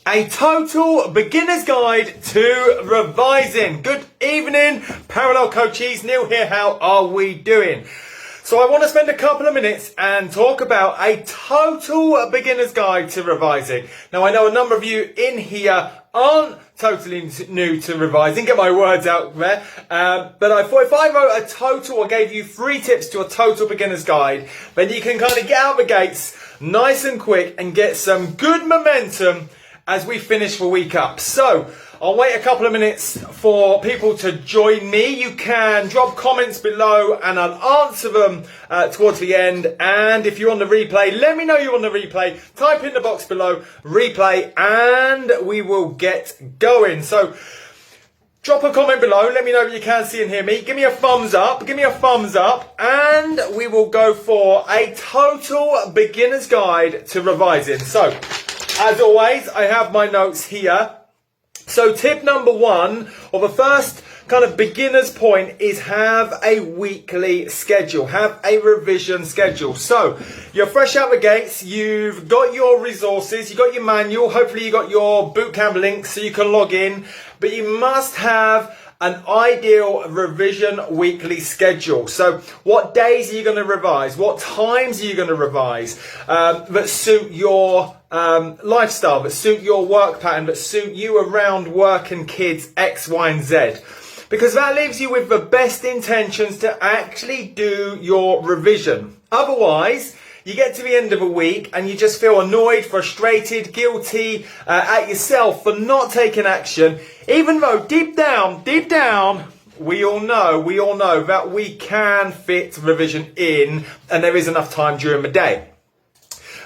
A total beginner's guide to revising. Good evening, parallel coaches. Neil here. How are we doing? So I want to spend a couple of minutes and talk about a total beginner's guide to revising. Now I know a number of you in here aren't totally new to revising. Get my words out there. But I thought if I wrote a total or gave you 3 tips to a total beginner's guide, then you can kind of get out the gates nice and quick and get some good momentum as we finish the week up. So I'll wait a couple of minutes for people to join me. You can drop comments below and I'll answer them towards the end. And if you're on the replay, let me know you're on the replay. Type in the box below, replay, and we will get going. So drop a comment below. Let me know that you can see and hear me. Give me a thumbs up. Give me a thumbs up. And we will go for a total beginner's guide to revising. So as always, I have my notes here. So tip number 1, or the first kind of beginner's point, is have a weekly schedule. Have a revision schedule. So you're fresh out the gates. You've got your resources. You've got your manual. Hopefully you got your bootcamp link so you can log in. But you must have an ideal revision weekly schedule. So what days are you going to revise? What times are you going to revise that suit your lifestyle, that suit your work pattern, that suit you around work and kids, X, Y, and Z? Because that leaves you with the best intentions to actually do your revision. Otherwise, you get to the end of a week and you just feel annoyed, frustrated, guilty at yourself for not taking action, even though deep down, we all know that we can fit revision in and there is enough time during the day.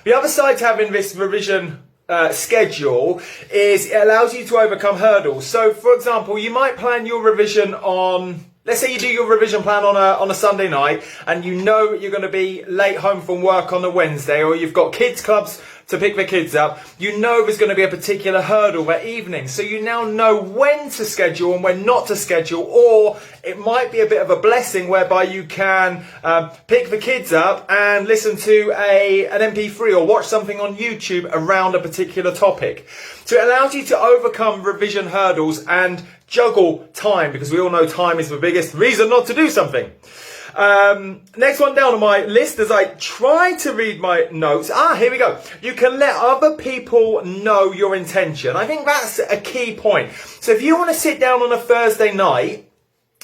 The other side to having this revision schedule is it allows you to overcome hurdles. So, for example, you might plan your revision on, let's say you do your revision plan on a Sunday night and you know you're going to be late home from work on a Wednesday, or you've got kids clubs to pick the kids up. You know there's going to be a particular hurdle that evening. So you now know when to schedule and when not to schedule, or it might be a bit of a blessing whereby you can pick the kids up and listen to an MP3 or watch something on YouTube around a particular topic. So it allows you to overcome revision hurdles and juggle time, because we all know time is the biggest reason not to do something. Next one down on my list as I try to read my notes. Here we go. You can let other people know your intention. I think that's a key point. So if you want to sit down on a Thursday night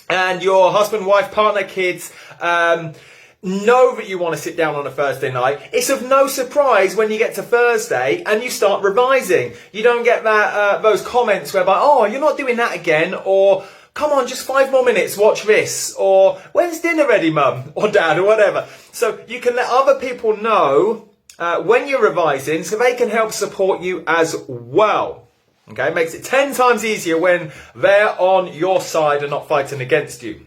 and your husband, wife, partner, kids, know that you want to sit down on a Thursday night, it's of no surprise when you get to Thursday and you start revising. You don't get that those comments whereby, oh, you're not doing that again, or come on, just 5 more minutes, watch this, or when's dinner ready, mum or dad, or whatever. So you can let other people know when you're revising so they can help support you as well. Okay, it makes it 10 times easier when they're on your side and not fighting against you.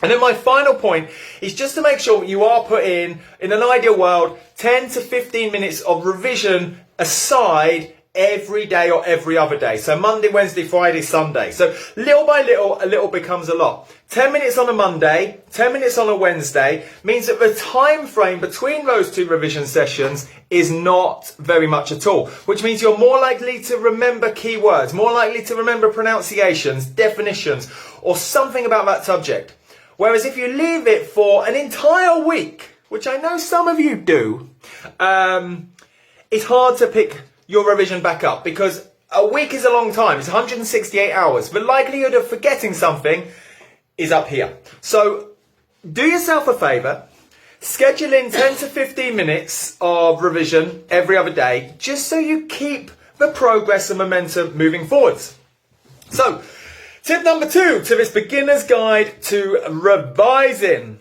And then my final point is just to make sure you are putting, in an ideal world, 10 to 15 minutes of revision aside every day or every other day. So Monday, Wednesday, Friday, Sunday. So little by little, a little becomes a lot. 10 minutes on a Monday, 10 minutes on a Wednesday means that the time frame between those 2 revision sessions is not very much at all, which means you're more likely to remember keywords, more likely to remember pronunciations, definitions, or something about that subject. Whereas if you leave it for an entire week, which I know some of you do, it's hard to pick your revision back up, because a week is a long time. It's 168 hours. The likelihood of forgetting something is up here. So do yourself a favour, schedule in 10 to 15 minutes of revision every other day, just so you keep the progress and momentum moving forwards. So tip number 2 to this beginner's guide to revising.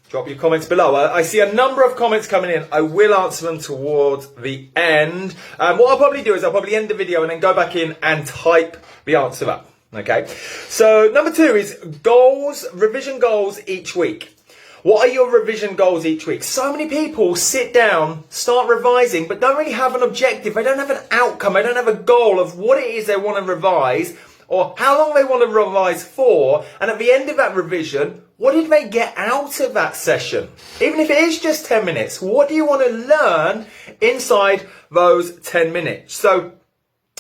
Drop your comments below. I see a number of comments coming in. I will answer them towards the end. What I'll probably do is I'll probably end the video and then go back in and type the answer up. Okay. So number 2 is goals, revision goals each week. What are your revision goals each week? So many people sit down, start revising, but don't really have an objective. They don't have an outcome. They don't have a goal of what it is they want to revise or how long they want to revise for. And at the end of that revision, what did they get out of that session? Even if it is just 10 minutes, what do you want to learn inside those 10 minutes? So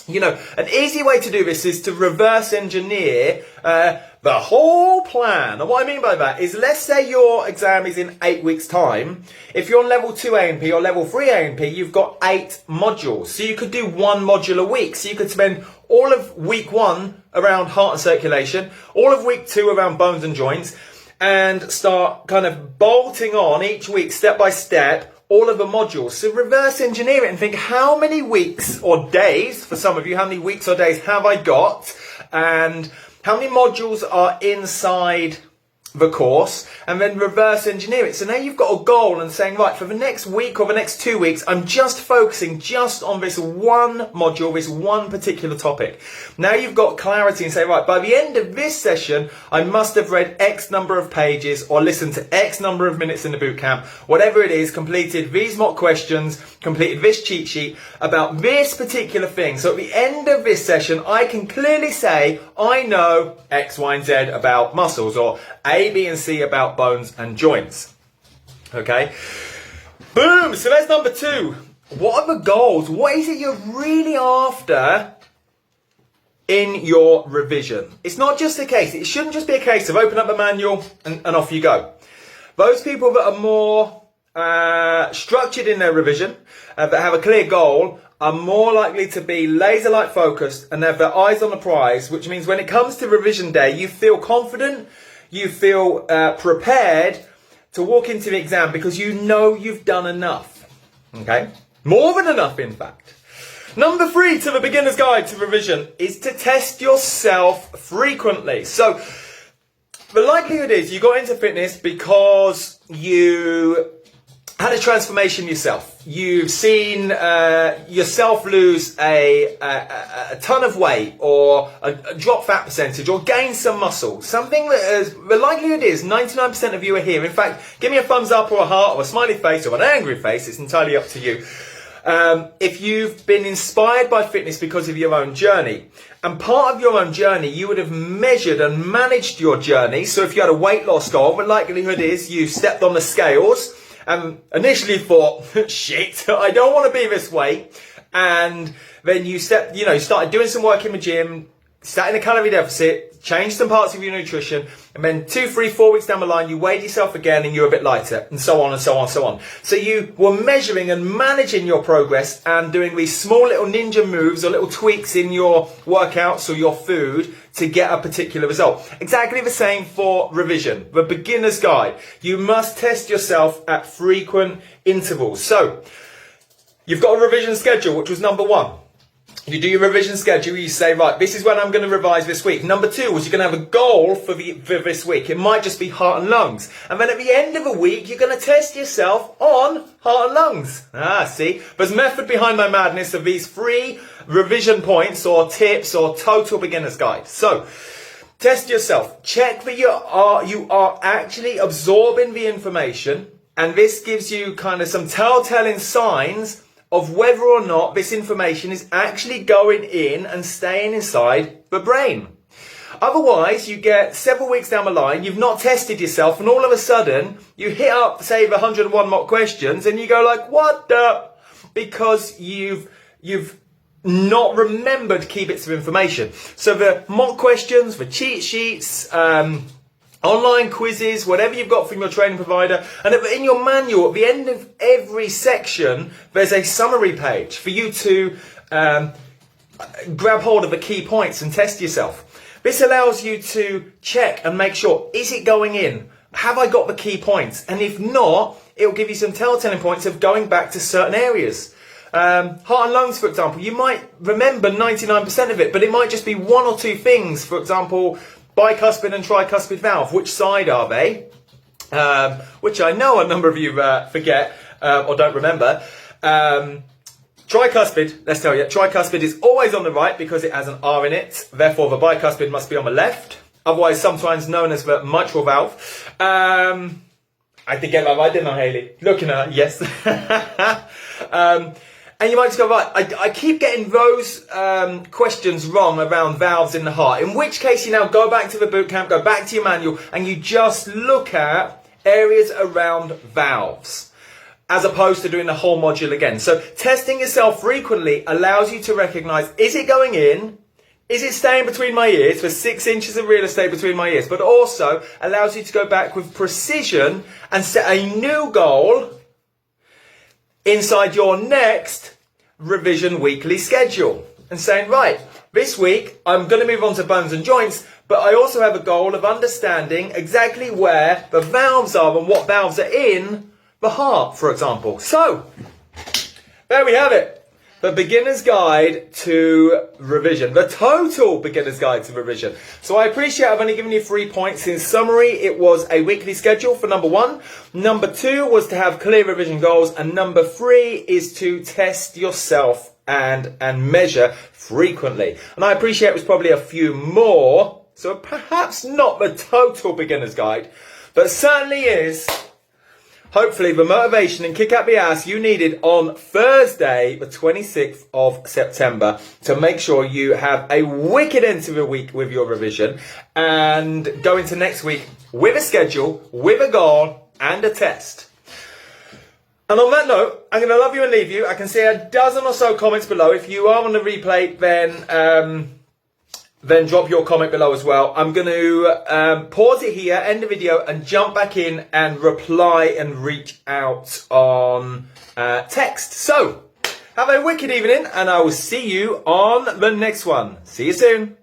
An easy way to do this is to reverse engineer the whole plan. And what I mean by that is, let's say your exam is in 8 weeks' time. If you're on level 2 A&P or level 3 A&P, you've got 8 modules. So you could do 1 module a week. So you could spend all of week 1 around heart and circulation, all of week 2 around bones and joints, and start kind of bolting on each week, step by step, all of the modules. So reverse engineer it and think, how many weeks or days, for some of you, how many weeks or days have I got? And how many modules are inside the course? And then reverse engineer it. So now you've got a goal and saying, right, for the next week or the next 2 weeks, I'm just focusing just on this one module, this one particular topic. Now you've got clarity and say, right, by the end of this session, I must have read X number of pages or listened to X number of minutes in the boot camp, whatever it is, completed these mock questions, completed this cheat sheet about this particular thing. So at the end of this session, I can clearly say, I know X, Y, and Z about muscles, or A, B, and C about bones and joints. Okay? Boom! So that's number 2. What are the goals? What is it you're really after in your revision? It's not just a case. It shouldn't just be a case of open up the manual and off you go. Those people that are more structured in their revision, that have a clear goal, are more likely to be laser-like focused and have their eyes on the prize, which means when it comes to revision day, you feel confident, you feel prepared to walk into the exam because you know you've done enough. Okay? More than enough, in fact. Number 3 to the beginner's guide to revision is to test yourself frequently. So the likelihood is you got into fitness because you had a transformation yourself. You've seen yourself lose a ton of weight, or a drop fat percentage, or gain some muscle. Something that is, the likelihood is 99% of you are here. In fact, give me a thumbs up or a heart or a smiley face or an angry face. It's entirely up to you. If you've been inspired by fitness because of your own journey. And part of your own journey, you would have measured and managed your journey. So if you had a weight loss goal, the likelihood is you stepped on the scales and initially thought, shit, I don't want to be this way. And then you started doing some work in the gym, sat in a calorie deficit, changed some parts of your nutrition, and then 2, 3, 4 weeks down the line, you weighed yourself again and you were a bit lighter, and so on and so on and so on. So you were measuring and managing your progress and doing these small little ninja moves or little tweaks in your workouts or your food to get a particular result. Exactly the same for revision, the beginner's guide. You must test yourself at frequent intervals. So you've got a revision schedule, which was number 1. You do your revision schedule, you say, right, this is when I'm going to revise this week. Number 2 was you're going to have a goal for this week. It might just be heart and lungs. And then at the end of a week, you're going to test yourself on heart and lungs. See? There's method behind my madness of these 3 revision points or tips or total beginner's guide. So, test yourself. Check that you are actually absorbing the information. And this gives you kind of some telltale signs of whether or not this information is actually going in and staying inside the brain. Otherwise, you get several weeks down the line, you've not tested yourself, and all of a sudden, you hit up, say, the 101 mock questions, and you go like, what the? Because you've not remembered key bits of information. So the mock questions, the cheat sheets, online quizzes, whatever you've got from your training provider. And in your manual, at the end of every section, there's a summary page for you to grab hold of the key points and test yourself. This allows you to check and make sure, is it going in? Have I got the key points? And if not, it'll give you some telltale points of going back to certain areas. Heart and lungs, for example, you might remember 99% of it, but it might just be 1 or 2 things. For example, bicuspid and tricuspid valve, which side are they? Which I know a number of you forget or don't remember. Tricuspid, let's tell you, tricuspid is always on the right because it has an R in it. Therefore, the bicuspid must be on the left. Otherwise, sometimes known as the mitral valve. I did get that right, didn't I, Hayley? Looking at her, yes. And you might just go, right, I keep getting those questions wrong around valves in the heart. In which case, you now go back to the boot camp, go back to your manual, and you just look at areas around valves. as opposed to doing the whole module again. So testing yourself frequently allows you to recognize, is it going in? Is it staying between my ears, for 6 inches of real estate between my ears? But also allows you to go back with precision and set a new goal inside your next revision weekly schedule. And saying, right, this week I'm going to move on to bones and joints, but I also have a goal of understanding exactly where the valves are and what valves are in the heart, for example. So, there we have it. The beginner's guide to revision. The total beginner's guide to revision. So I appreciate I've only given you 3 points. In summary, it was a weekly schedule for number 1. Number 2 was to have clear revision goals. And number 3 is to test yourself and measure frequently. And I appreciate it was probably a few more. So perhaps not the total beginner's guide, but certainly is hopefully the motivation and kick up the ass you needed on Thursday, the 26th of September, to make sure you have a wicked end to the week with your revision and go into next week with a schedule, with a goal and a test. And on that note, I'm going to love you and leave you. I can see a dozen or so comments below. If you are on the replay, then drop your comment below as well. I'm going to pause it here, end the video, and jump back in and reply and reach out on text. So, have a wicked evening, and I will see you on the next one. See you soon.